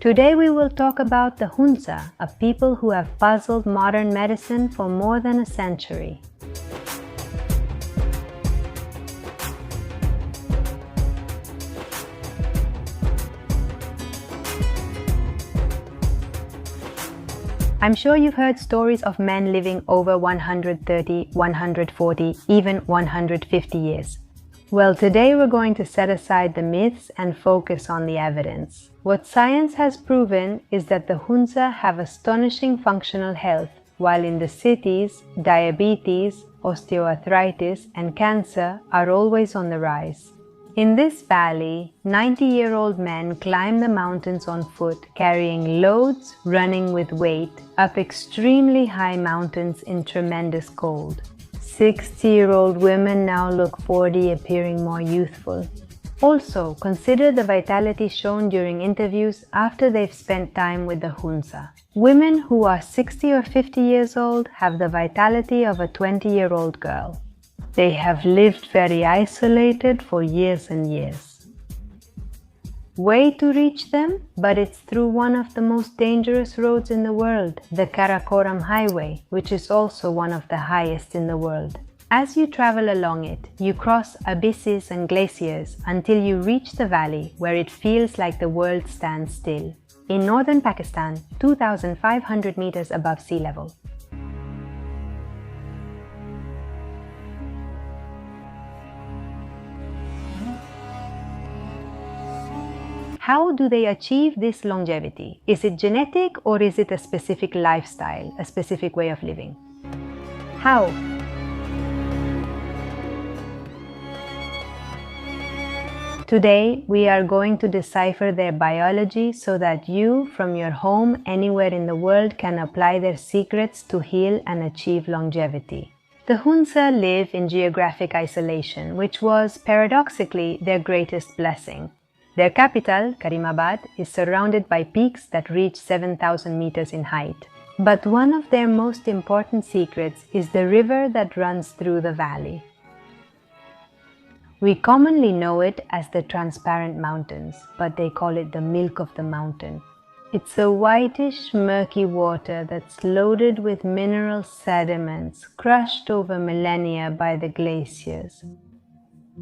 Today we will talk about the Hunza, a people who have puzzled modern medicine for more than a century. I'm sure you've heard stories of men living over 130, 140, even 150 years. Well, today we're going to set aside the myths and focus on the evidence. What science has proven is that the Hunza have astonishing functional health, while in the cities, diabetes, osteoarthritis, and cancer are always on the rise. In this valley, 90-year-old men climb the mountains on foot, carrying loads, running with weight, up extremely high mountains in tremendous cold. 60-year-old women now look 40, appearing more youthful. Also, consider the vitality shown during interviews after they've spent time with the Hunza. Women who are 60 or 50 years old have the vitality of a 20-year-old girl. They have lived very isolated for years and years. Way to reach them, but it's through one of the most dangerous roads in the world, the Karakoram Highway, which is also one of the highest in the world. As you travel along it, you cross abysses and glaciers until you reach the valley where it feels like the world stands still. In northern Pakistan, 2,500 meters above sea level. How do they achieve this longevity? Is it genetic or is it a specific lifestyle, a specific way of living? How? Today, we are going to decipher their biology so that you, from your home anywhere in the world, can apply their secrets to heal and achieve longevity. The Hunza live in geographic isolation, which was, paradoxically, their greatest blessing. Their capital, Karimabad, is surrounded by peaks that reach 7,000 meters in height. But one of their most important secrets is the river that runs through the valley. We commonly know it as the transparent mountains, but they call it the milk of the mountain. It's a whitish, murky water that's loaded with mineral sediments crushed over millennia by the glaciers.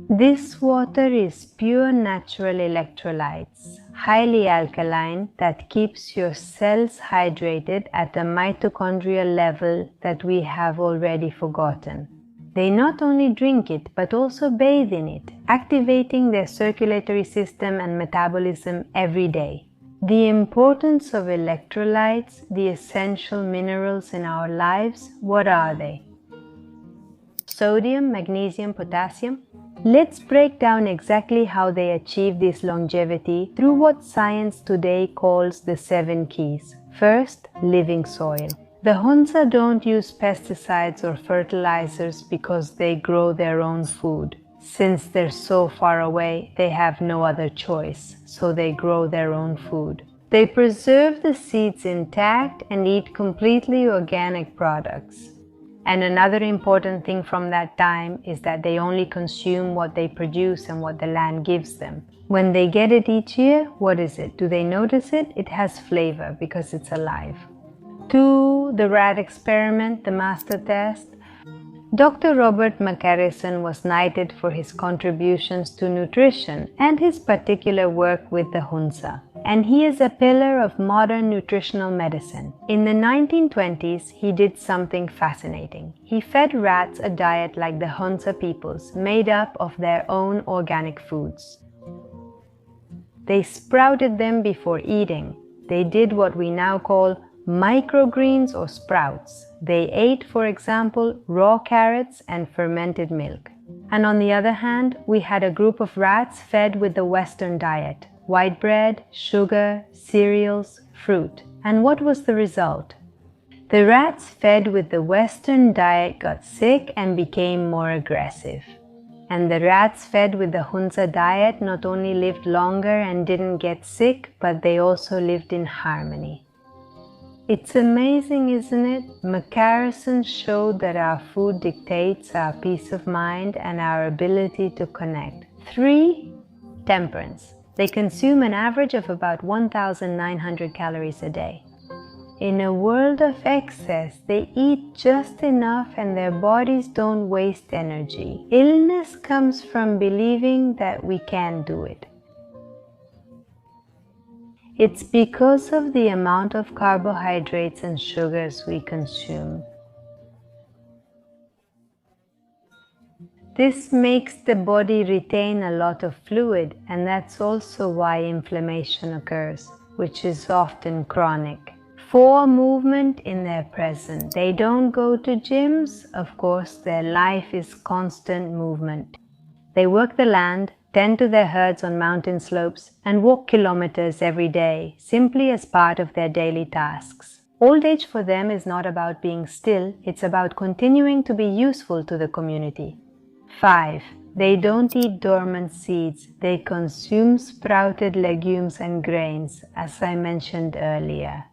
This water is pure natural electrolytes, highly alkaline, that keeps your cells hydrated at a mitochondrial level that we have already forgotten. They not only drink it but also bathe in it, activating their circulatory system and metabolism every day. The importance of electrolytes, the essential minerals in our lives, what are they? Sodium, magnesium, potassium? Let's break down exactly how they achieve this longevity through what science today calls the 7 keys. First, living soil. The Hunza don't use pesticides or fertilizers because they grow their own food. Since they're so far away, they have no other choice, so they grow their own food. They preserve the seeds intact and eat completely organic products. And another important thing from that time is that they only consume what they produce and what the land gives them. When they get it each year, what is it? Do they notice it? It has flavor because it's alive. 2. The rat experiment, the master test. Dr. Robert McCarrison was knighted for his contributions to nutrition and his particular work with the Hunza. And he is a pillar of modern nutritional medicine. In the 1920s, he did something fascinating. He fed rats a diet like the Hunza peoples, made up of their own organic foods. They sprouted them before eating. They did what we now call microgreens or sprouts. They ate, for example, raw carrots and fermented milk. And on the other hand, we had a group of rats fed with the Western diet. White bread, sugar, cereals, fruit. And what was the result? The rats fed with the Western diet got sick and became more aggressive. And the rats fed with the Hunza diet not only lived longer and didn't get sick, but they also lived in harmony. It's amazing, isn't it? McCarrison showed that our food dictates our peace of mind and our ability to connect. 3. Temperance. They consume an average of about 1,900 calories a day. In a world of excess, they eat just enough and their bodies don't waste energy. Illness comes from believing that we can do it. It's because of the amount of carbohydrates and sugars we consume. This makes the body retain a lot of fluid, and that's also why inflammation occurs, which is often chronic. For movement in their present. They don't go to gyms, of course, their life is constant movement. They work the land, tend to their herds on mountain slopes, and walk kilometers every day, simply as part of their daily tasks. Old age for them is not about being still, it's about continuing to be useful to the community. 5. They don't eat dormant seeds, they consume sprouted legumes and grains, as I mentioned earlier.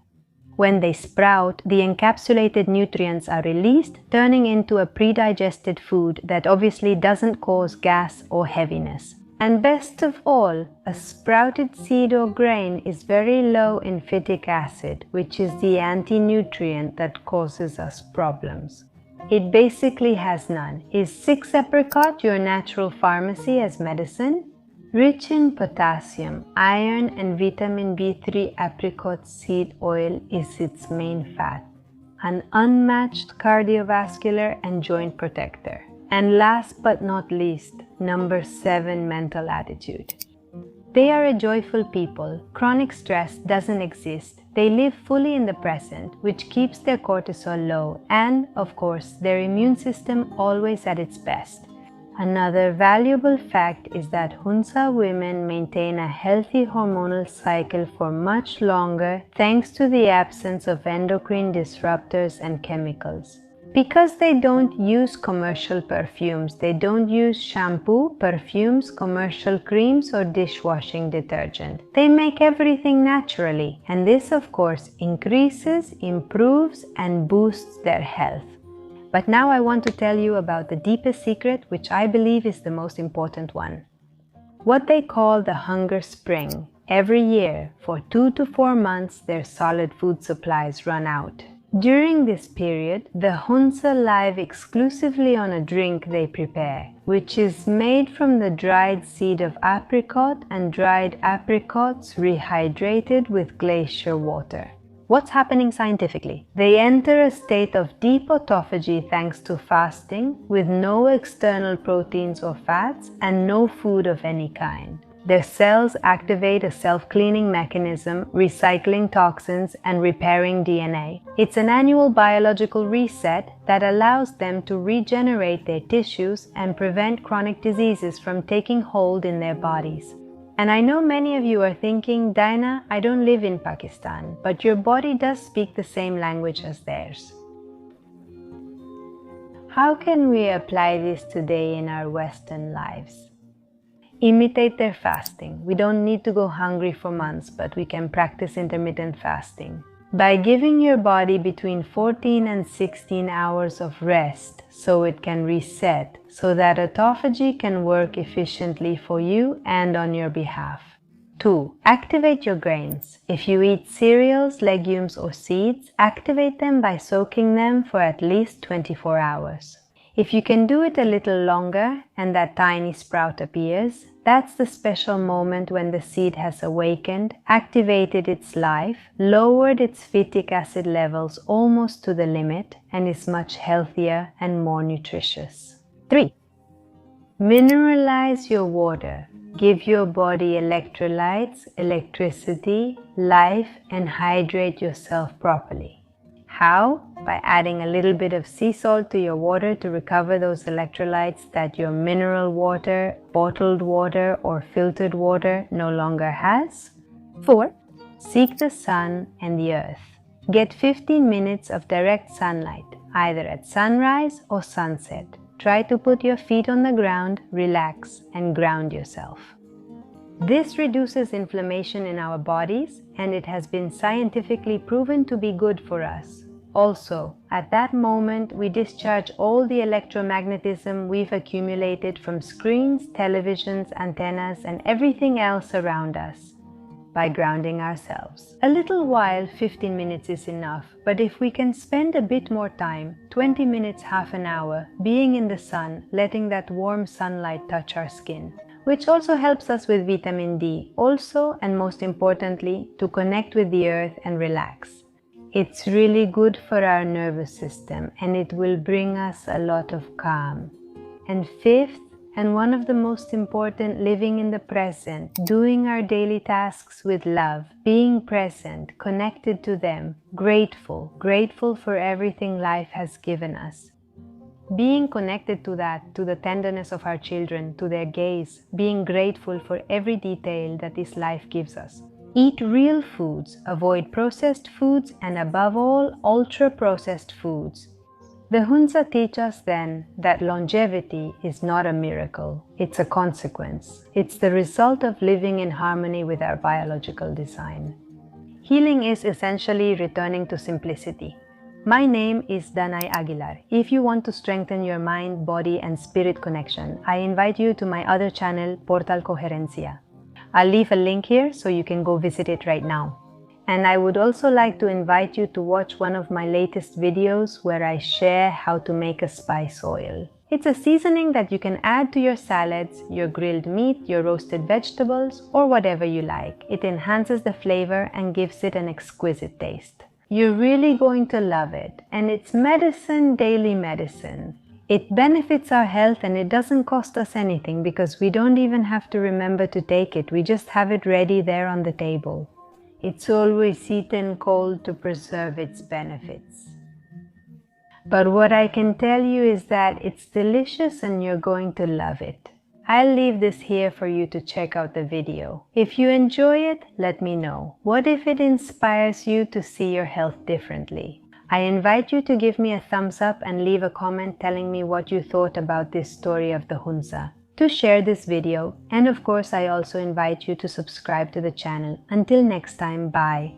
When they sprout, the encapsulated nutrients are released, turning into a pre-digested food that obviously doesn't cause gas or heaviness. And best of all, a sprouted seed or grain is very low in phytic acid, which is the anti-nutrient that causes us problems. It basically has none. Is 6-apricot your natural pharmacy as medicine? Rich in potassium, iron and vitamin B3, apricot seed oil is its main fat, an unmatched cardiovascular and joint protector. And last but not least, number 7, mental attitude. They are a joyful people. Chronic stress doesn't exist. They live fully in the present, which keeps their cortisol low and, of course, their immune system always at its best. Another valuable fact is that Hunza women maintain a healthy hormonal cycle for much longer thanks to the absence of endocrine disruptors and chemicals. Because they don't use commercial perfumes, they don't use shampoo, perfumes, commercial creams or dishwashing detergent. They make everything naturally, and this of course increases, improves and boosts their health. But now I want to tell you about the deepest secret, which I believe is the most important one. What they call the hunger spring. Every year, for 2 to 4 months, their solid food supplies run out. During this period, the Hunza live exclusively on a drink they prepare, which is made from the dried seed of apricot and dried apricots rehydrated with glacier water. What's happening scientifically? They enter a state of deep autophagy thanks to fasting, with no external proteins or fats and no food of any kind. Their cells activate a self-cleaning mechanism, recycling toxins and repairing DNA. It's an annual biological reset that allows them to regenerate their tissues and prevent chronic diseases from taking hold in their bodies. And I know many of you are thinking, Dinah, I don't live in Pakistan, but your body does speak the same language as theirs. How can we apply this today in our Western lives? Imitate their fasting. We don't need to go hungry for months, but we can practice intermittent fasting. By giving your body between 14 and 16 hours of rest so it can reset, so that autophagy can work efficiently for you and on your behalf. 2. Activate your grains. If you eat cereals, legumes or seeds, activate them by soaking them for at least 24 hours. If you can do it a little longer and that tiny sprout appears, that's the special moment when the seed has awakened, activated its life, lowered its phytic acid levels almost to the limit, and is much healthier and more nutritious. 3. Mineralize your water. Give your body electrolytes, electricity, life, and hydrate yourself properly. How? By adding a little bit of sea salt to your water to recover those electrolytes that your mineral water, bottled water, or filtered water no longer has. 4. Seek the sun and the earth. Get 15 minutes of direct sunlight, either at sunrise or sunset. Try to put your feet on the ground, relax, and ground yourself. This reduces inflammation in our bodies, and it has been scientifically proven to be good for us. Also, at that moment, we discharge all the electromagnetism we've accumulated from screens, televisions, antennas, and everything else around us by grounding ourselves. A little while, 15 minutes is enough, but if we can spend a bit more time, 20 minutes, half an hour, being in the sun, letting that warm sunlight touch our skin, which also helps us with vitamin D, also and most importantly, to connect with the earth and relax. It's really good for our nervous system and it will bring us a lot of calm. And fifth, and one of the most important, living in the present, doing our daily tasks with love, being present, connected to them, grateful for everything life has given us. Being connected to that, to the tenderness of our children, to their gaze, being grateful for every detail that this life gives us. Eat real foods, avoid processed foods, and above all, ultra-processed foods. The Hunza teach us then that longevity is not a miracle, it's a consequence. It's the result of living in harmony with our biological design. Healing is essentially returning to simplicity. My name is Danay Aguilar. If you want to strengthen your mind, body, and spirit connection, I invite you to my other channel, Portal Coherencia. I'll leave a link here so you can go visit it right now. And I would also like to invite you to watch one of my latest videos where I share how to make a spice oil. It's a seasoning that you can add to your salads, your grilled meat, your roasted vegetables, or whatever you like. It enhances the flavor and gives it an exquisite taste. You're really going to love it, and it's medicine, daily medicine. It benefits our health and it doesn't cost us anything because we don't even have to remember to take it. We just have it ready there on the table. It's always eaten cold to preserve its benefits. But what I can tell you is that it's delicious and you're going to love it. I'll leave this here for you to check out the video. If you enjoy it, let me know. What if it inspires you to see your health differently? I invite you to give me a thumbs up and leave a comment telling me what you thought about this story of the Hunza. To share this video, and of course I also invite you to subscribe to the channel. Until next time, bye.